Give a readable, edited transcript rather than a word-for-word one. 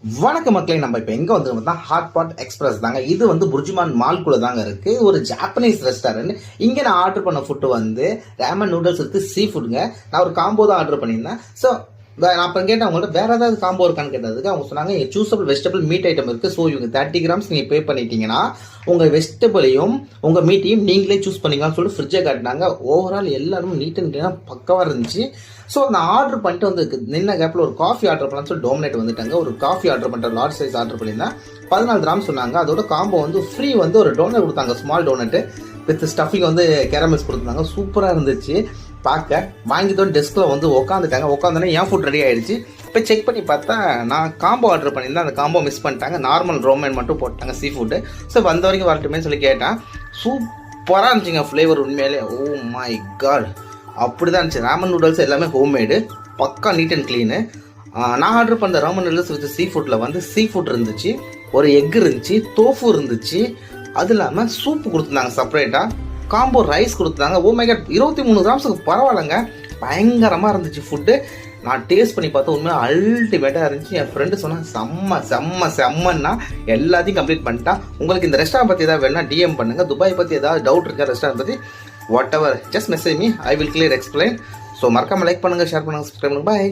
வணக்க மக்களே, நம்ம இப்போ எங்கே வந்து ஹாட் பாட் எக்ஸ்பிரஸ் தாங்க. இது வந்து புர்ஜுமான் மால்குள்ள தாங்க இருக்கு. ஒரு ஜாப்பனீஸ் ரெஸ்டாரண்ட். இங்கே நான் ஆர்டர் பண்ண ஃபுட்டு வந்து ரேமன் நூடுல்ஸ் வித் சீ ஃபுட்டுங்க. நான் ஒரு காம்போ தான் ஆர்டர் பண்ணியிருந்தேன். ஸோ நான் அப்போ கேட்டேன் அவங்கள்ட்ட வேற ஏதாவது காம்போ இருக்கான்னு கேட்டதுக்கு அவங்க சொன்னாங்க சூஸபிள் வெஜிடபிள் மீட் ஐட்டம் இருக்குது. ஸோ இவங்க 30 கிராம்ஸ் நீங்கள் பே பண்ணிட்டீங்கன்னா உங்கள் வெஜிடபிளையும் உங்கள் மீட்டையும் நீங்களே சூஸ் பண்ணிக்கலாம்னு சொல்லிட்டு ஃப்ரிட்ஜை காட்டினாங்க. ஓவரால் எல்லாரும் நீட் அண்ட் க்ளீனாக பக்கவாக இருந்துச்சு. ஸோ நான் ஆர்டர் பண்ணிட்டு வந்து நின்ன கேப்பில் ஒரு காஃபி ஆர்டர் பண்ணலாம்னு சொல்லி டோமினேட் வந்துட்டாங்க. ஒரு காஃபி ஆர்டர் பண்ணுற லார்ஜ் சைஸ் ஆர்டர் பண்ணியிருந்தேன். 14 கிராம் சொன்னாங்க. அதோட காம்போ வந்து ஃப்ரீ வந்து ஒரு டோனட் கொடுத்தாங்க, ஸ்மால் டோனட்டு வித் ஸ்டஃபிங் வந்து கேரமல்ஸ் கொடுத்துருந்தாங்க. சூப்பராக இருந்துச்சு பார்க்க. வாங்கிட்டோம் டெஸ்கில் வந்து உட்காந்துட்டாங்க. உட்காந்தோன்னே என் ஃபுட் ரெடி ஆகிடுச்சு. இப்போ செக் பண்ணி பார்த்தா நான் காம்போ ஆர்டர் பண்ணியிருந்தேன். அந்த காம்போ மிஸ் பண்ணிட்டாங்க. நார்மல் ரோமன் மட்டும் போட்டாங்க, சீ ஃபுட்டு. ஸோ வந்த வரைக்கும் வரட்டுமே சொல்லி கேட்டேன். சூப்பராக இருந்துச்சுங்க ஃப்ளேவர். உண்மையிலே ஓ மை காட் அப்படி தான் இருந்துச்சு. ராமன் நூடுல்ஸ் எல்லாமே ஹோம்மேடு, பக்கா நீட் அண்ட் க்ளீனு. நான் ஆர்டர் பண்ண ராமன் நூடுல்ஸ் வித் சீ ஃபுட்டில் வந்து சீ ஃபுட் இருந்துச்சு, ஒரு எக் இருந்துச்சு, தோஃபு இருந்துச்சு, அது இல்லாமல் சூப்பு கொடுத்துருந்தாங்க செப்பரேட்டாக, காம்போ ரைஸ் கொடுத்துருந்தாங்க. ஓ மை காட் 23 கிராம்ஸுக்கு பரவாயில்லைங்க, பயங்கரமாக இருந்துச்சு ஃபுட்டு. நான் டேஸ்ட் பண்ணி பார்த்தா உண்மையாக அல்டிமேட்டாக இருந்துச்சு. என் ஃப்ரெண்டு சொன்னால் செம்மன்னா எல்லாத்தையும் கம்ப்ளீட் பண்ணிட்டான். உங்களுக்கு இந்த ரெஸ்டாரண்ட் பற்றி ஏதாவது வேணா டிஎம் பண்ணுங்கள். துபாய் பற்றி ஏதாவது டவுட் இருக்கா, ரெஸ்டாரண்ட் பற்றி whatever, just message me, I will clear explain. So மறக்காம லைக் பண்ணுங்க, ஷேர் பண்ணுங்க, சப்ஸ்கிரைப் பண்ணுங்க. பை.